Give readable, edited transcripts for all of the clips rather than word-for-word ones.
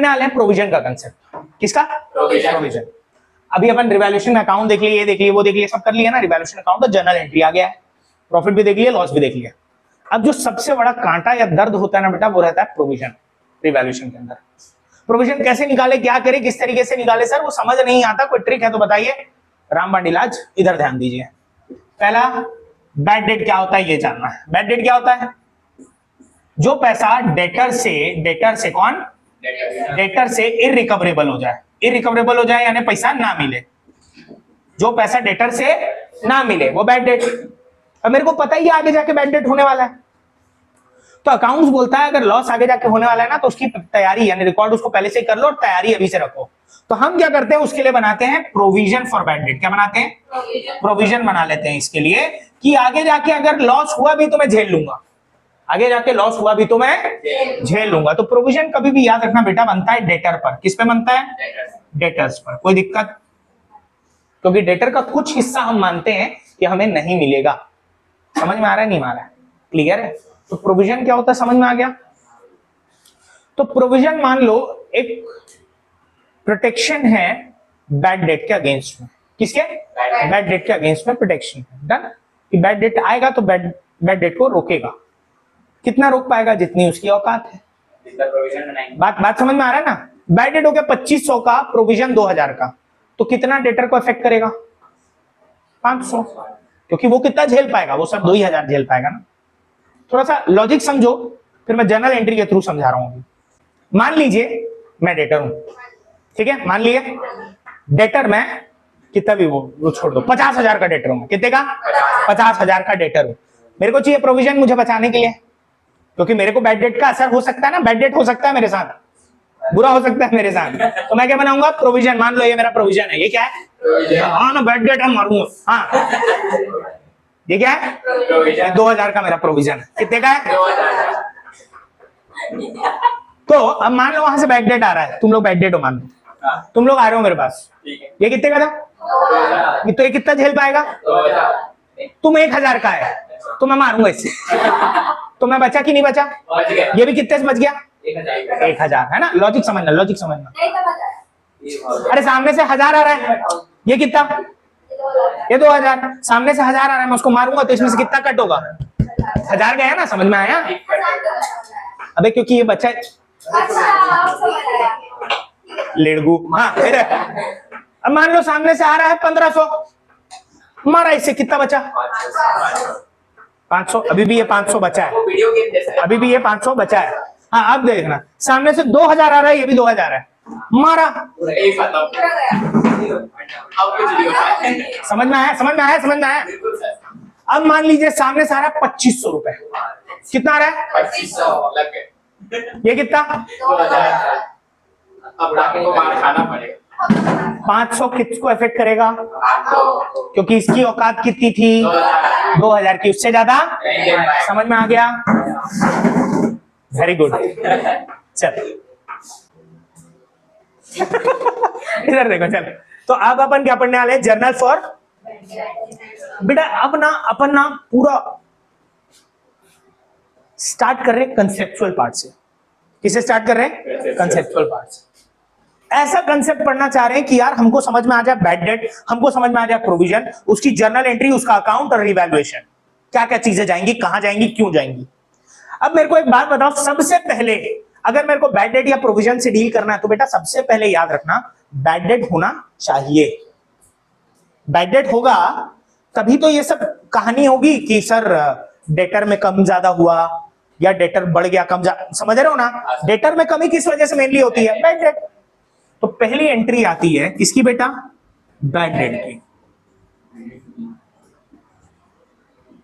पढ़ने वाले हैं प्रोविजन का कंसेप्ट। किसका? प्रोविजन। अभी अपन रिवैल्यूएशन अकाउंट देख लिए, ये देख लिए, वो देख लिए, सब कर लिया ना। रिवैल्यूएशन अकाउंट तो जर्नल एंट्री आ गया है, प्रॉफिट भी देख लिया, लॉस भी देख लिया। अब जो सबसे बड़ा कांटा या दर्द होता है ना बेटा, वो रहता है प्रोविजन। रिवैल्यूएशन के अंदर प्रोविजन कैसे निकाले, क्या करे, किस तरीके से निकाले सर, वो समझ नहीं आता। कोई ट्रिक है तो बताइए। रामबाण इलाज, इधर ध्यान दीजिए। पहला, बैड डेट क्या होता है ये जानना है। बैड डेट क्या होता है? जो पैसा डेटर से कौन? डेटर से इररिकवरेबल हो जाए। इररिकवरेबल हो जाए यानी पैसा ना मिले। जो पैसा डेटर से ना मिले वो बैड डेट। अब मेरे को पता ही आगे जाके बैड डेट होने वाला है, तो अकाउंट्स बोलता है अगर लॉस आगे जाके होने वाला है ना, तो उसकी तैयारी यानी रिकॉर्ड उसको पहले से कर लो और तैयारी अभी से रखो। तो हम क्या करते हैं उसके लिए बनाते हैं प्रोविजन फॉर बैड डेट। क्या बनाते हैं? प्रोविजन बना लेते हैं इसके लिए कि आगे जाके अगर लॉस हुआ भी तो मैं झेल लूंगा। आगे जाके लॉस हुआ भी तो मैं झेल लूंगा। तो प्रोविजन कभी भी याद रखना बेटा बनता है डेटर पर। किस पे बनता है? डेटर्स पर। कोई दिक्कत? क्योंकि डेटर का कुछ हिस्सा हम मानते हैं कि हमें नहीं मिलेगा। समझ में आ रहा है? नहीं आ रहा है? क्लियर है? तो प्रोविजन क्या होता है समझ में आ गया। तो प्रोविजन मान लो एक प्रोटेक्शन है बैड डेट के अगेंस्ट में। किसके? बैड डेट के अगेंस्ट में प्रोटेक्शन है। डन? कि बैड डेट आएगा तो बैड डेट को रोकेगा। कितना रोक पाएगा? जितनी उसकी औकात है। बात समझ में आ रहा है ना? बैड डेट हो गया 2500 का, प्रोविजन 2000 का, तो कितना डेटर को अफेक्ट करेगा? 500। क्योंकि वो कितना झेल पाएगा? वो सब 2000 झेल पाएगा ना। थोड़ा सा लॉजिक समझो, फिर मैं जर्नल एंट्री के थ्रू समझा रहा हूं। मान लीजिए मैं डेटर हूं, ठीक है? मान लिए डेटर मैं कितना भी वो छोड़ दो, 50,000 का डेटर हूं। कितने का? 50,000 का डेटर हूं। मेरे को चाहिए प्रोविजन मुझे बचाने के लिए, क्योंकि मेरे को बैड डेट का असर हो सकता है ना। बैड डेट हो सकता है मेरे साथ, बुरा हो सकता है मेरे साथ, तो मैं क्या बनाऊंगा? प्रोविजन। मान लो ये मेरा प्रोविजन है। ये क्या है? हाँ ना, बैड डेट हम मारूंगा। हाँ, ये क्या है? 2000 का मेरा प्रोविजन है। कितने का है? तो अब मान लो वहां से बैड डेट आ रहा है, तुम लोग बैड डेट हो मान लो, तुम लोग आ रहे हो मेरे पास। ये कितने का था? तो ये कितना झेल पाएगा? तुम 1000 का है तो मैं मारूंगा इससे। तो मैं बचा कि नहीं बचा? ये भी कितने से बच गया? 1000 है ना। लॉजिक समझना, लॉजिक समझना। अरे सामने से 1000 आ रहा है, ये कितना? ये 2000। सामने से 1000 आ रहा है, मैं उसको मारूंगा तो इसमें से कितना कट होगा? 1000 गया ना। समझ में आया? अबे क्योंकि ये बच्चा लेड़गू। हाँ, अब मान लो सामने से आ रहा है 1500, मारा इससे, कितना बचा? 500। अभी भी ये 500 बचा है, अभी भी ये 500 बचा है। हाँ, अब देखना, सामने से 2000 आ रहा है, ये भी 2000 है, मारा। समझ में आया? समझ में आया? समझ में आया? अब मान लीजिए सामने से आ रहा है 2500 रुपए। कितना आ रहा है? 2500। ये कितना? 2000। अब खाना पड़ेगा। 500 किसको इफेक्ट करेगा? क्योंकि इसकी औकात कितनी थी? 2000 की, उससे ज्यादा। समझ में आ गया? Very good. चल इधर देखो। चल, तो अब अपन क्या पढ़ने वाले हैं? जर्नल फॉर बेटा। अब ना अपन ना पूरा स्टार्ट कर रहे हैं कंसेप्चुअल पार्ट से। किसे स्टार्ट कर रहे हैं? कंसेप्चुअल पार्ट से। ऐसा कंसेप्ट पढ़ना चाह रहे हैं कि यार हमको समझ में आ जाए बैड डेट, हमको समझ में आ जाए प्रोविजन, उसकी जर्नल एंट्री, उसका अकाउंट और रिवैल्यूएशन, क्या क्या चीजें जाएंगी, कहां जाएंगी, क्यों जाएंगी। अब मेरे को एक बात बताओ, सबसे पहले अगर मेरे को बैड डेट या प्रोविजन से डील करना है तो बेटा सबसे पहले याद रखना बैड डेट होना चाहिए। बैड डेट होगा तभी तो ये सब कहानी होगी कि सर डेटर में कम ज्यादा हुआ या डेटर बढ़ गया, कम समझ रहे हो ना? डेटर में कमी किस वजह से मेनली होती है? Bad debt. तो पहली एंट्री आती है किसकी बेटा? बैड डेट की।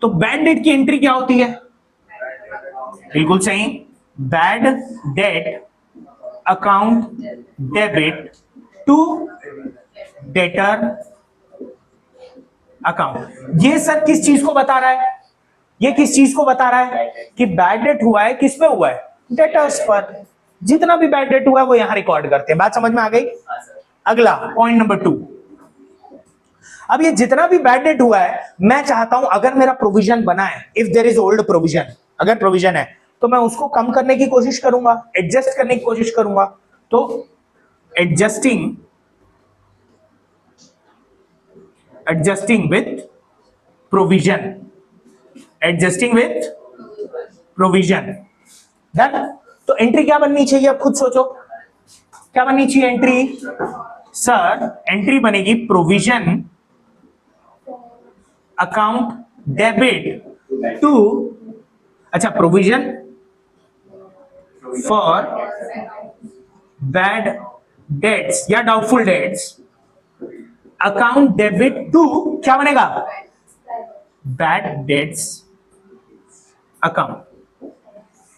तो बैड डेट की एंट्री क्या होती है? बिल्कुल सही, bad debt account debit to debtor account. ये सर किस चीज को बता रहा है? ये किस चीज को बता रहा है कि बैड डेट हुआ है, किस पे हुआ है? डेटर्स पर। जितना भी बैड डेट हुआ है वो यहां रिकॉर्ड करते हैं। बात समझ में आ गई? अगला पॉइंट नंबर 2। अब ये जितना भी बैड डेट हुआ है, मैं चाहता हूं अगर मेरा प्रोविजन बना है, if there is old provision, अगर प्रोविजन है तो मैं उसको कम करने की कोशिश करूंगा, एडजस्ट करने की कोशिश करूंगा। तो adjusting with provision, adjusting with provision. Done. तो एंट्री क्या बननी चाहिए, अब खुद सोचो क्या बननी चाहिए एंट्री। सर एंट्री बनेगी प्रोविजन अकाउंट डेबिट टू, अच्छा प्रोविजन फॉर बैड डेट्स या doubtful debts, account debit to क्या बनेगा, बैड डेट्स अकाउंट।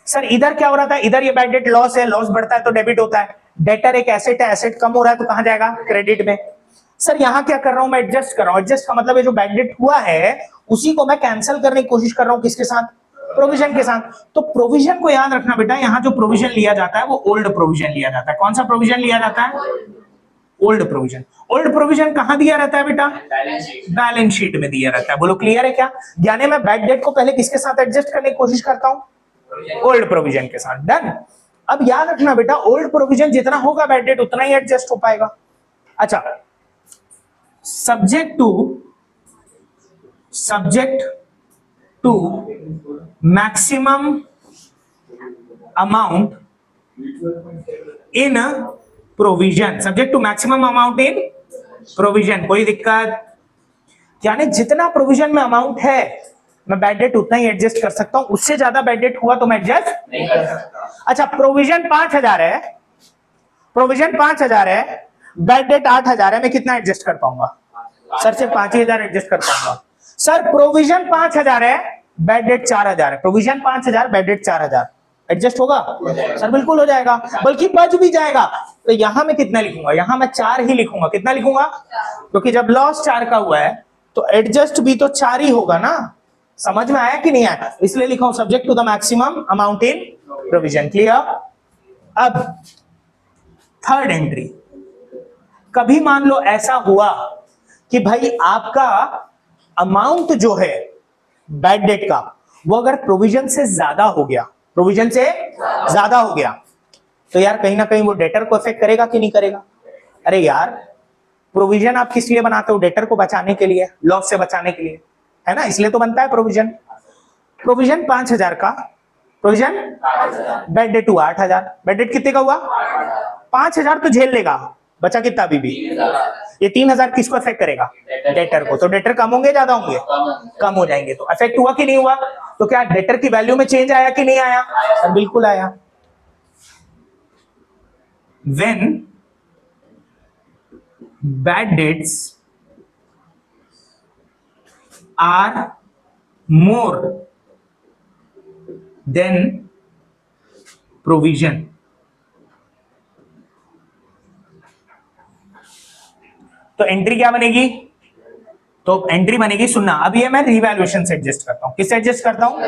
सर इधर क्या हो रहा था, इधर ये बैड डेट लॉस है, लॉस बढ़ता है तो डेबिट होता है, डेटर एक एसेट है, एसेट कम हो रहा है तो कहां जाएगा, क्रेडिट में। सर यहां क्या कर रहा हूं मैं, एडजस्ट कर रहा हूं। एडजस्ट का मतलब है जो बैड डेट हुआ है उसी को मैं कैंसिल करने की कोशिश कर रहा हूं, किसके साथ, प्रोविजन के साथ। तो प्रोविजन को याद रखना बेटा, यहां जो प्रोविजन लिया जाता है वो ओल्ड प्रोविजन लिया जाता है। कौन सा प्रोविजन लिया जाता है, ओल्ड प्रोविजन। ओल्ड प्रोविजन कहां दिया रहता है बेटा, बैलेंस शीट में दिया रहता है। बोलो क्लियर है क्या, यानी मैं बैड डेट को पहले किसके साथ एडजस्ट करने की कोशिश करता हूं, ओल्ड प्रोविजन के साथ। डन। अब याद रखना बेटा, ओल्ड प्रोविजन जितना होगा बैड डेट उतना ही एडजस्ट हो पाएगा। अच्छा, subject to maximum amount in provision, subject to maximum amount in provision. कोई दिक्कत, यानी जितना प्रोविजन में अमाउंट है मैं बैड डेट उतना ही एडजस्ट कर सकता हूं, उससे ज्यादा बैड डेट हुआ तो मैं एडजस्ट नहीं कर सकता। अच्छा, प्रोविजन 5000 है, प्रोविजन 5000 है, बैड डेट 8000 है, मैं कितना एडजस्ट कर पाऊंगा, सर सिर्फ 5000 एडजस्ट कर पाऊंगा। सर प्रोविजन 5000 है, बैड डेट 4000 है, प्रोविजन 5000 बैड डेट 4000, एडजस्ट होगा सर, बिल्कुल हो जाएगा, बल्कि बच भी जाएगा। तो यहां मैं कितना लिखूंगा, यहां मैं 4 ही लिखूंगा। कितना लिखूंगा, क्योंकि जब लॉस 4 का हुआ है तो एडजस्ट भी तो 4 ही होगा ना। समझ में आया कि नहीं आया, इसलिए लिखा हूं subject to the maximum amount in provision. Clear. अब थर्ड एंट्री, कभी मान लो ऐसा हुआ कि भाई आपका अमाउंट जो है बैड डेट का वो अगर प्रोविजन से ज्यादा हो गया, प्रोविजन से ज्यादा हो गया, तो यार कहीं ना कहीं वो डेटर को इफेक्ट करेगा कि नहीं करेगा। अरे यार प्रोविजन आप किस लिए बनाते हो, डेटर को बचाने के लिए, लॉस से बचाने के लिए, है ना, इसलिए तो बनता है प्रोविजन। प्रोविजन 5000 का, प्रोविजन बैड डेट हुआ 8000, बैड डेट कितने का हुआ 5000 तो झेल लेगा, बचा कितना अभी भी, ये 3000 किसको अफेक्ट करेगा, डेटर को। तो डेटर कम होंगे ज्यादा होंगे, कम हो जाएंगे। तो अफेक्ट हुआ कि नहीं हुआ, तो क्या डेटर की वैल्यू में चेंज आया कि नहीं आया, सर बिल्कुल आया। When bad debts are more than provision, तो एंट्री क्या बनेगी, तो एंट्री बनेगी, सुनना अब ये मैं रिवैल्यूएशन से एडजस्ट करता हूं, किससे एडजस्ट करता हूं,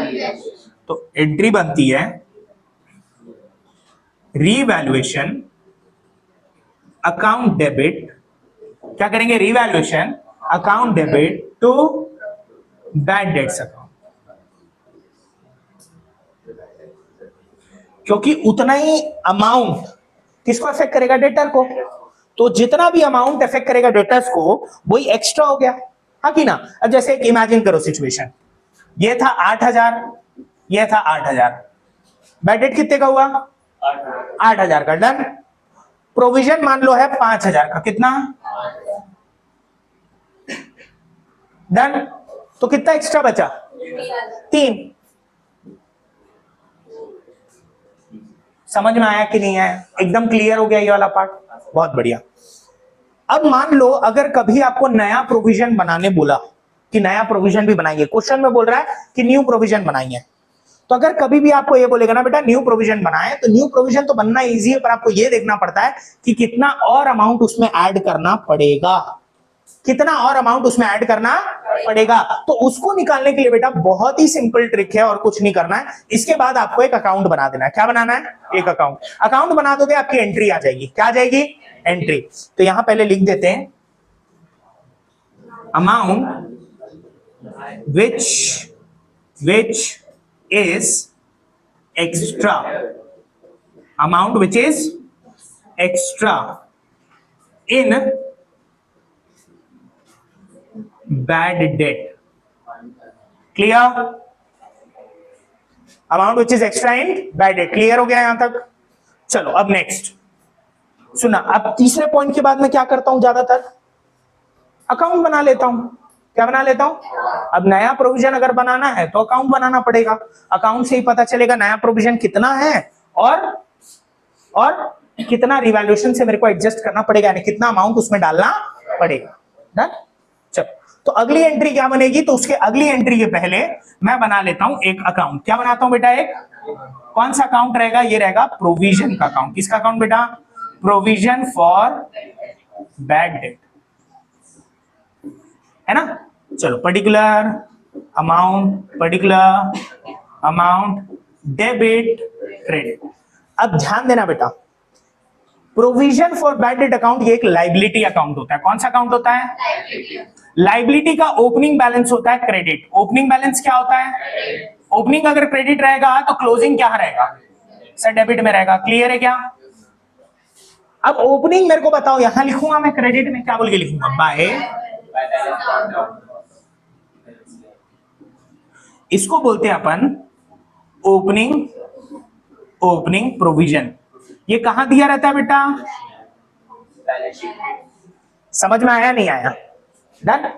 तो एंट्री बनती है रिवैल्यूएशन अकाउंट डेबिट, क्या करेंगे, revaluation account debit to bad debts account, क्योंकि उतना ही अमाउंट किसको अफेक्ट करेगा, डेटर को। तो जितना भी अमाउंट अफेक्ट करेगा डेटर्स को वही एक्स्ट्रा हो गया, हाँ कि ना। अब जैसे एक इमेजिन करो सिचुएशन, ये था 8000, ये था 8000, बैड डेट कितने का हुआ 8000 का। डन। प्रोविजन मान लो है 5000 का, कितना, डन। तो कितना एक्स्ट्रा बचा, 3। समझ में आया कि नहीं आया, एकदम क्लियर हो गया ये वाला पार्ट, बहुत बढ़िया। अब मान लो अगर कभी आपको नया प्रोविजन बनाने बोला कि नया प्रोविजन भी बनाइए, क्वेश्चन में बोल रहा है कि न्यू प्रोविजन बनाइए, तो अगर कभी भी आपको ये बोलेगा ना बेटा न्यू प्रोविजन बनाए, तो न्यू प्रोविजन तो बनना इजी है, पर आपको ये देखना पड़ता है कि कितना और अमाउंट उसमें ऐड करना पड़ेगा, कितना और अमाउंट उसमें ऐड करना पड़ेगा। तो उसको निकालने के लिए बेटा बहुत ही सिंपल ट्रिक है, और कुछ नहीं करना है। इसके बाद आपको एक अकाउंट बना देना है। क्या बनाना है, एक अकाउंट। अकाउंट बना दोगे आपकी एंट्री आ जाएगी, क्या आ जाएगी, एंट्री। तो यहां पहले लिख देते हैं amount which is extra, amount which is extra in bad debt. Clear? Amount which is extra in bad debt. Clear हो गया यहां तक? चलो अब नेक्स्ट सुना. अब तीसरे पॉइंट के बाद मैं क्या करता हूं, ज्यादातर अकाउंट बना लेता हूं. क्या बना लेता हूं? अब नया प्रोविजन अगर बनाना है तो अकाउंट बनाना पड़ेगा. अकाउंट से ही पता चलेगा नया प्रोविजन कितना है और कितना रिवैल्यूएशन से मेरे को एडजस्ट करना पड़ेगा, यानी कितना अमाउंट उसमें डालना पड़ेगा. डन? चलो तो अगली एंट्री क्या बनेगी, तो उसके अगली एंट्री के पहले मैं बना लेता हूं एक अकाउंट. क्या बनाता हूं बेटा? एक कौन सा अकाउंट रहेगा? ये रहेगा प्रोविजन का अकाउंट. किसका अकाउंट बेटा? प्रोविजन फॉर बैड डेट, है ना. चलो पर्टिकुलर अमाउंट डेबिट क्रेडिट. अब ध्यान देना बेटा, provision for bad debt account ये एक लाइबिलिटी अकाउंट होता है. कौन सा अकाउंट होता है? लाइबिलिटी का ओपनिंग बैलेंस होता है क्रेडिट. ओपनिंग बैलेंस क्या होता है? ओपनिंग अगर क्रेडिट रहेगा तो क्लोजिंग क्या रहेगा? सर डेबिट में रहेगा. क्लियर है क्या? अब ओपनिंग मेरे को बताओ, यहां लिखूंगा मैं क्रेडिट में, क्या बोल के लिखूंगा? बाय. इसको बोलते हैं अपन ओपनिंग प्रोविजन. ये कहां दिया रहता है बेटा? समझ में आया नहीं आया? डन.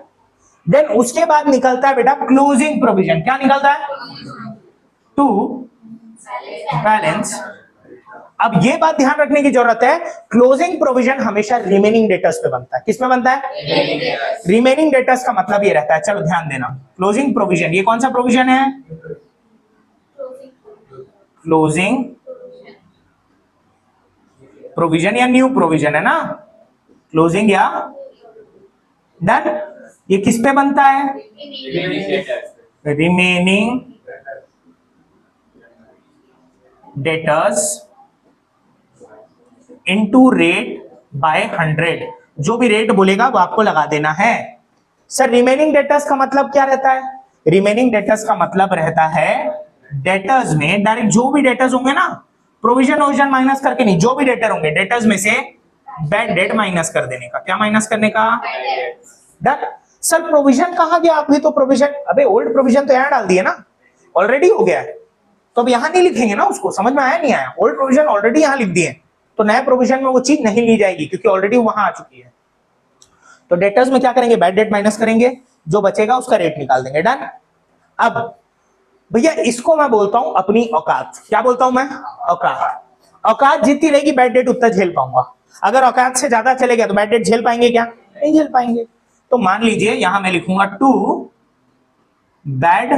देन उसके बाद निकलता है बेटा क्लोजिंग प्रोविजन. क्या निकलता है? To balance. अब ये बात ध्यान रखने की जरूरत है, क्लोजिंग प्रोविजन हमेशा रिमेनिंग डेटर्स पे बनता है. किसमें बनता है? रिमेनिंग डेटर्स का मतलब ये रहता है, चलो ध्यान देना, क्लोजिंग प्रोविजन ये कौन सा प्रोविजन है? क्लोजिंग प्रोविजन या न्यू प्रोविजन है ना, क्लोजिंग या डन. ये किस पे बनता है? Remaining debtors into rate by 100. जो भी रेट बोलेगा वो आपको लगा देना है. सर रिमेनिंग डेटर्स का मतलब क्या रहता है? रिमेनिंग डेटर्स का मतलब रहता है डेटर्स में डायरेक्ट जो भी डेटर्स होंगे ना, प्रोविजन माइनस करके नहीं, जो भी डेटर होंगे डेटर्स में से बैड डेट माइनस कर देने का. क्या माइनस करने का? डन. सर प्रोविजन कहां गया? अभी तो प्रोविजन, अबे ओल्ड प्रोविजन तो यहां डाल दिए ना, ऑलरेडी हो गया है, तो अब यहां नहीं लिखेंगे ना उसको. समझ में आया नहीं आया? ओल्ड प्रोविजन ऑलरेडी यहां लिख दिए, तो नए प्रोविजन में वो चीज नहीं ली जाएगी क्योंकि ऑलरेडी वहां आ चुकी है. तो डेटर्स में क्या करेंगे? बैड डेट माइनस करेंगे, जो बचेगा उसका रेट निकाल देंगे. डन. अब भैया इसको मैं बोलता हूं अपनी औकात. क्या बोलता हूं मैं? औकात. औकात जितनी रहेगी बैड डेट उतना झेल पाऊंगा. अगर औकात से ज्यादा चले गया तो बैड डेट झेल पाएंगे क्या? नहीं झेल पाएंगे. तो मान लीजिए यहां मैं लिखूंगा टू बैड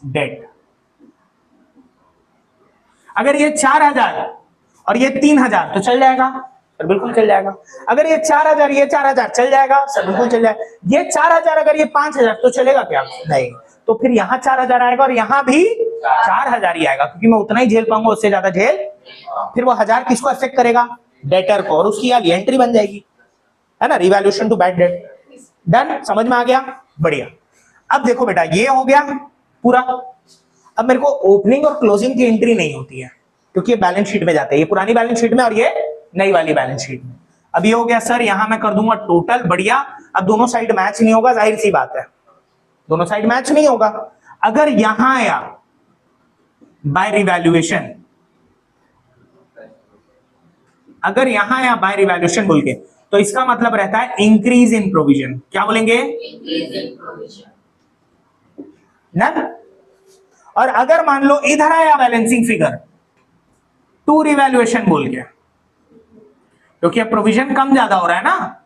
डेट. अगर ये 4000 और ये 3000 तो चल जाएगा सर? बिल्कुल चल जाएगा. अगर ये 4000 ये 4000 चल जाएगा सर? बिल्कुल चल जाएगा. ये 4000 अगर ये 5000 तो चलेगा क्या? नहीं. तो फिर यहां 4000 आएगा और यहां भी 4000 ही आएगा क्योंकि मैं उतना ही झेल पाऊंगा, उससे ज्यादा झेल. फिर वो 1000 किसको अफेक्ट करेगा? डेटर को, और उसकी एंट्री बन जाएगी, है ना, revaluation to bad debt. Done. समझ में आ गया? बढ़िया. अब देखो बेटा ये हो गया पूरा. अब मेरे को ओपनिंग और क्लोजिंग की एंट्री नहीं होती है क्योंकि ये बैलेंस शीट में जाते हैं, ये पुरानी बैलेंस शीट में और ये नई वाली बैलेंस शीट में. अब ये हो गया सर, यहां मैं कर दूंगा टोटल. बढ़िया. अब दोनों साइड मैच नहीं होगा, जाहिर सी बात है, दोनों साइड मैच नहीं होगा. अगर यहां आया बाय रिवैल्यूएशन, अगर यहां आया बाय रिवैल्यूएशन बोल के, तो इसका मतलब रहता है इंक्रीज इन प्रोविजन. क्या बोलेंगे? Increase in provision. ना. और अगर मान लो इधर आया बैलेंसिंग फिगर टू रिवैल्यूएशन बोल के, क्योंकि अब प्रोविजन कम ज्यादा हो रहा है ना,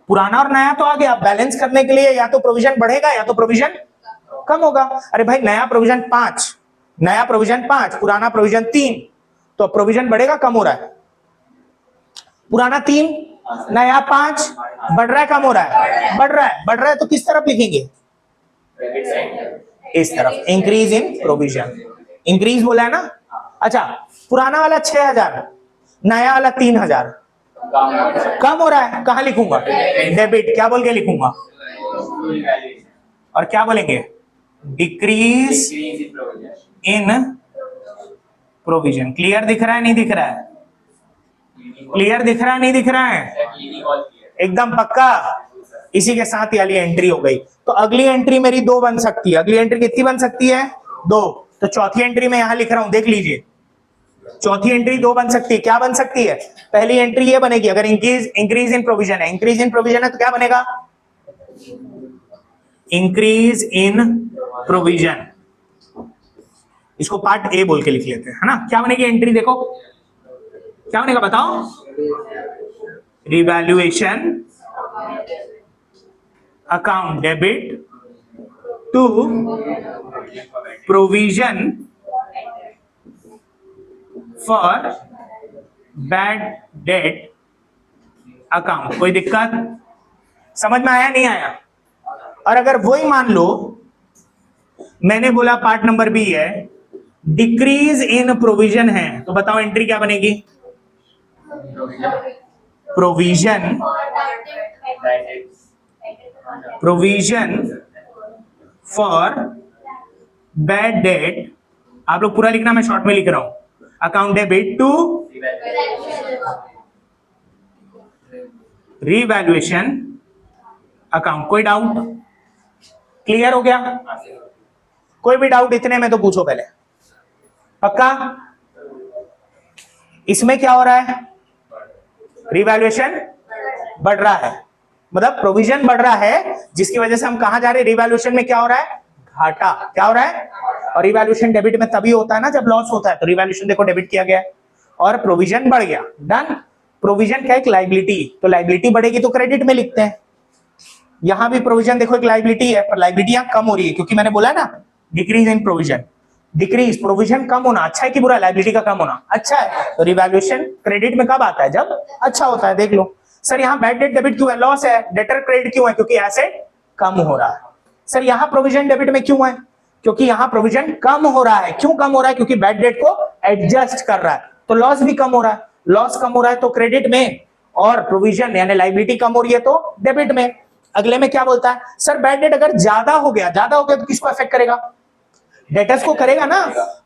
पुराना और नया तो आ गया. बैलेंस करने के लिए या तो प्रोविजन बढ़ेगा या तो प्रोविजन कम होगा. अरे भाई नया प्रोविजन 5, पुराना प्रोविजन 3, तो प्रोविजन बढ़ेगा कम हो रहा है? पुराना 3 नया 5, बढ़ रहा है कम हो रहा है? बढ़ रहा है. तो किस तरफ लिखेंगे? इस तरफ. Increase in provision. इंक्रीज बोला है ना. अच्छा, पुराना वाला 6000, नया वाला 3000, कम हो रहा है, कहां लिखूंगा? डेबिट. क्या बोल के लिखूंगा? और क्या बोलेंगे? Decrease in provision. क्लियर दिख रहा है नहीं दिख रहा है? क्लियर दिख रहा है नहीं दिख रहा है? एकदम पक्का? इसी के साथ ये वाली एंट्री हो गई। तो अगली एंट्री मेरी 2 बन सकती है। अगली एंट्री कितनी बन सकती है? 2। तो चौथी एंट्री में यहां लिख रहा हूं, देख लीजिए। चौथी एंट्री 2 बन सकती है। क्या बन सकती है? पहली एंट्री ये बनेगी, अगर इंक्रीज इन प्रोविजन है, इंक्रीज इन प्रोविजन है तो क्या बनेगा? Increase in provision. इसको पार्ट ए बोल के लिख लेते हैं, है ना? क्या बनेगी एंट्री? देखो क्या बनेगा, बताओ। Revaluation account debit to provision for bad debt account. कोई दिक्कत समझ में आया नहीं आया? और अगर वही मान लो मैंने बोला पार्ट नंबर बी है, डिक्रीज इन प्रोविजन है, तो बताओ एंट्री क्या बनेगी? Provision for bad date. आप लोग पूरा लिखना, मैं शॉर्ट में लिख रहा हूं। Account debit to revaluation account. कोई डाउट? क्लियर हो गया? कोई भी डाउट इतने में तो पूछो पहले। पक्का? इसमें क्या हो रहा है? रिवैल्यूएशन बढ़ रहा है, मतलब प्रोविजन बढ़ रहा है, जिसकी वजह से हम कहां जा रहे हैं? रिवैल्यूएशन में क्या हो रहा है? घाटा। क्या हो रहा है? और रिवैल्यूएशन डेबिट में तभी होता है ना जब लॉस होता है। तो रिवैल्यूएशन देखो डेबिट किया गया और प्रोविजन बढ़ गया। डन। प्रोविजन क्या? एक लायबिलिटी, तो लायबिलिटी बढ़ेगी तो क्रेडिट में लिखते हैं। यहां भी प्रोविजन देखो एक लायबिलिटी है, पर लायबिलिटी यहां कम हो रही है क्योंकि मैंने बोला ना decrease in provision. Decrease, provision कम होना अच्छा है कि बुरा? लायबिलिटी का कम होना अच्छा है। तो रिवैल्यूएशन क्रेडिट में कब आता है? जब अच्छा होता है। देख लो सर, यहाँ बैड डेट डेबिट क्यों है? लॉस है। डेटर क्रेडिट क्यों है? क्योंकि एसेट कम हो रहा है। सर यहाँ प्रोविजन डेबिट में क्यों है? क्योंकि यहाँ प्रोविजन कम हो रहा है। क्यों कम हो रहा है? क्योंकि बैड डेट को एडजस्ट कर रहा है, तो लॉस भी कम हो रहा है। लॉस कम हो रहा है तो क्रेडिट में, और प्रोविजन यानी लायबिलिटी कम हो रही है तो डेबिट में। अगले में क्या बोलता है? सर बैड डेट अगर ज्यादा हो गया तो किसको अफेक्ट करेगा? डेटर्स को करेगा ना।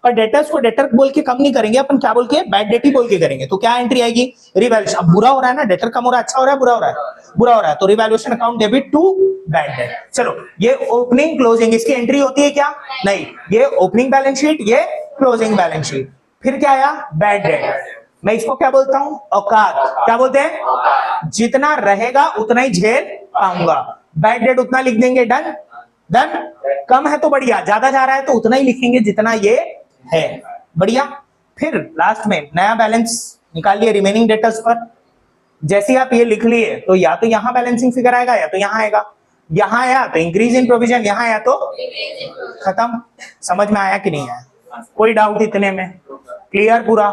पर डेटर्स को डेटर बोल के कम नहीं करेंगे अपन, क्या बोल के? बैड डेट ही बोल के करेंगे। तो क्या एंट्री आएगी? रिवैल्यूएशन। अब बुरा हो रहा है ना, डेटर कम हो रहा है, अच्छा हो रहा है, बुरा हो रहा है? बुरा हो रहा है, तो revaluation account debit to bad debt. चलो, ये ओपनिंग क्लोजिंग इसकी एंट्री होती है क्या? नहीं, ये ओपनिंग बैलेंस शीट, ये क्लोजिंग बैलेंस शीट। फिर क्या आया? Bad debt. मैं इसको क्या बोलता हूं? औकात। क्या बोलते हैं? जितना रहेगा उतना ही झेल पाऊंगा। बैड डेट उतना लिख देंगे। डन। डन। कम है तो बढ़िया, ज्यादा जा रहा है तो उतना ही लिखेंगे जितना ये है। बढ़िया। फिर लास्ट में नया बैलेंस निकालिए रिमेनिंग डेटर्स पर। जैसे आप ये लिख लिए तो या तो यहां बैलेंसिंग फिगर आएगा या तो यहां आएगा। यहां आया तो इंक्रीज इन प्रोविजन, यहां आया तो खत्म। समझ में आया कि नहीं आया? कोई डाउट इतने में? क्लियर पूरा?